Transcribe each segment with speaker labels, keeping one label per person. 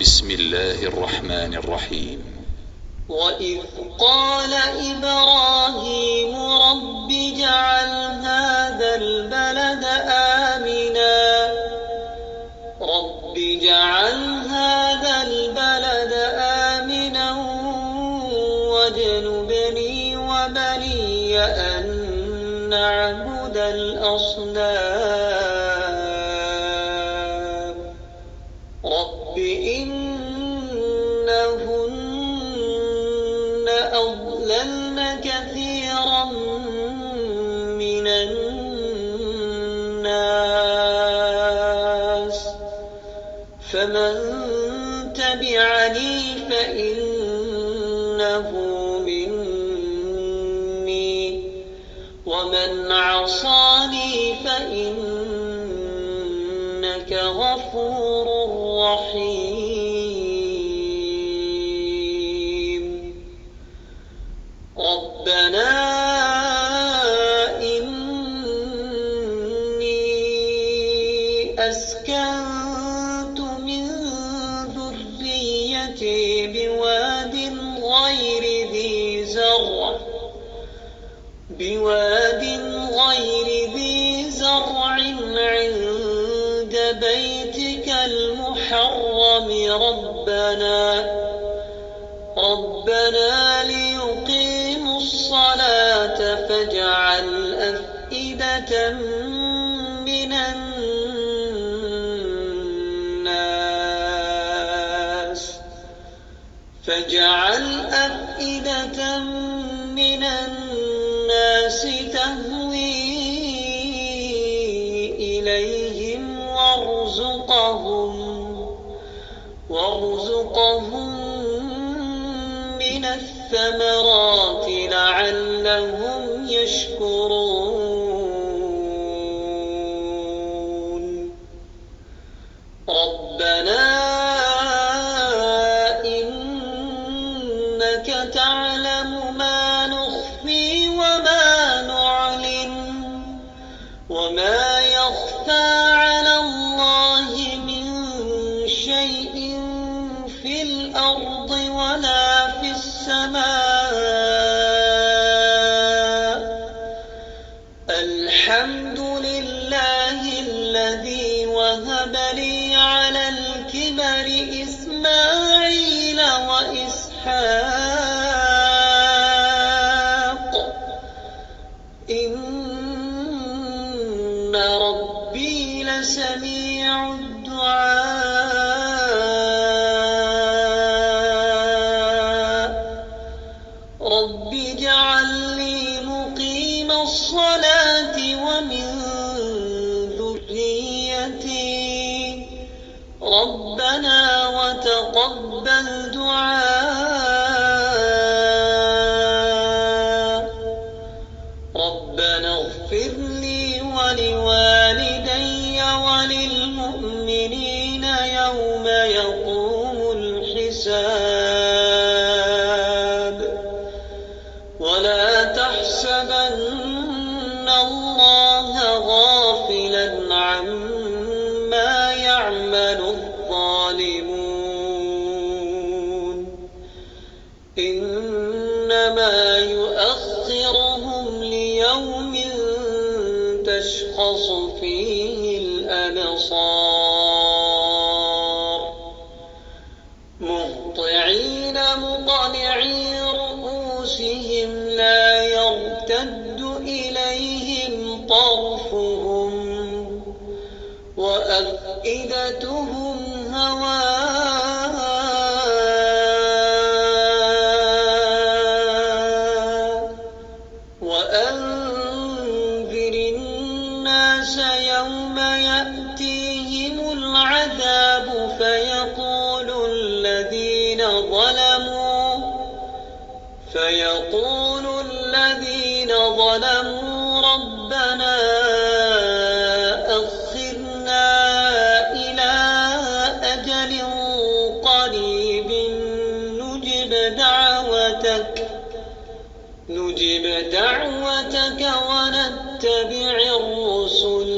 Speaker 1: بسم الله الرحمن الرحيم.
Speaker 2: وإذ قال إبراهيم رب اجعل هذا البلد آمنا واجنبني وبني أن نعبد الأصنام رب إنهن أضللن كثيرا من الناس فمن تبعني فإنه مني ومن عصاني فإنك غفور رحيم. ربنا إني أسكنت من ذريتي بواد غير ذي زرع عند بيتك المحرم ربنا ليقيموا الصلاة فاجعل أفئدة من الناس تهوي إليهم وارزقهم من الثمرات لعلهم يشكرون. ربنا إنك تعلم ما نخفي وما نعلن وما يخفى على الله من شيء في الأرض ولا في السماء. الحمد لله الذي وهب لي على الكبر إسماعيل وإسحاق إن ربي لسميع الدعاء. رب اجعل لي مقيم الصلاة ومن ذريتي ربنا وتقبل دعاء. ربنا اغفر لي ولوالدي وللمؤمنين يوم يقوم الحساب. ولا تحسبن الله غافلا عما يعمل الظالمون إنما يؤخرهم ليوم تشخص فيه الأبصار مهطعين مقنعي رؤوسهم لا يرتد إليهم طرفهم وأفئدتهم هواء. وأنذر الناس يوم يأتيهم العذاب فيقول الذين ظلموا ربنا أخرنا إلى أجل قريب نجب دعوتك ونتبع الرسل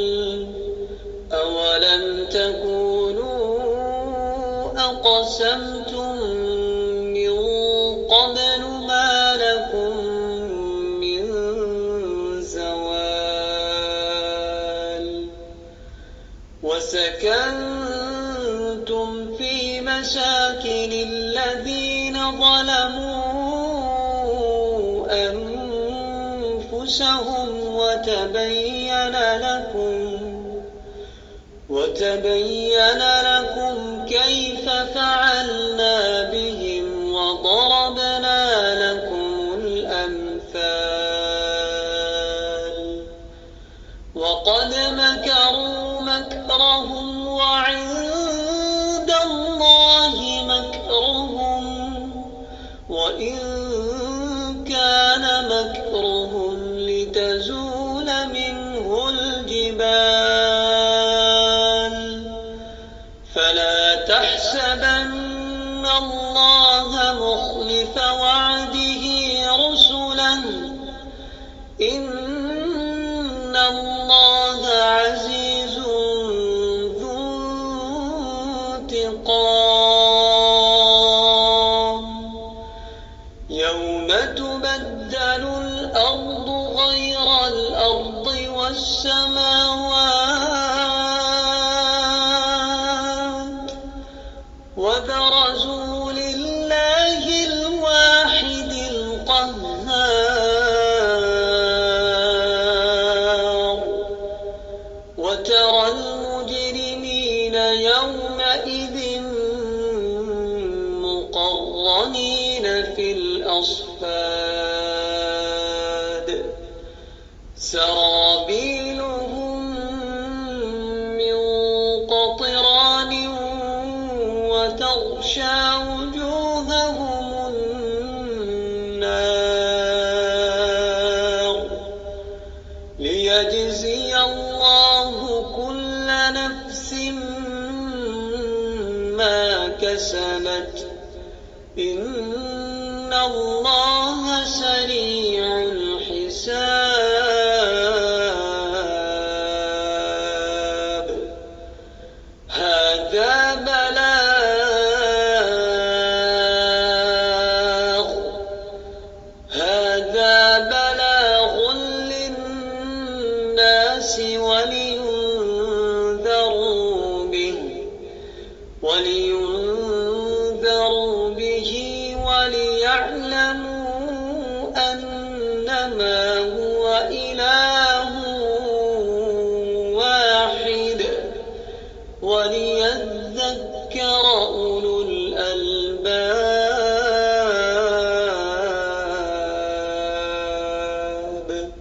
Speaker 2: أولم تكونوا أقسمتم أقسمتم من قبل ما لكم من زوال وسكنتم في مساكن الذين ظلموا أنفسهم وتبين لكم كيف فعلنا بهم وضربنا لكم الأمثال وقد مكروا مكرهم وعند الله مكرهم وإن كان مكرهم لتزول منه الجبال فلا تحسبن الله مخلف وعده رسله إن الله عزيز ذو انتقام يوم تبدل الأرض غير الأرض والسماوات وبرزوا لله الواحد القهار وترى المجرمين يومئذ مقرنين في الأصفاد سرابيلهم من قطران وتغشى وجوههم النار ليجزي الله كل نفس ما كسبت إن الله سريع الحساب هذا بلاغ للناس ولينذروا به وليعلموا أنما هو إله واحد وليذكر أولو الألباب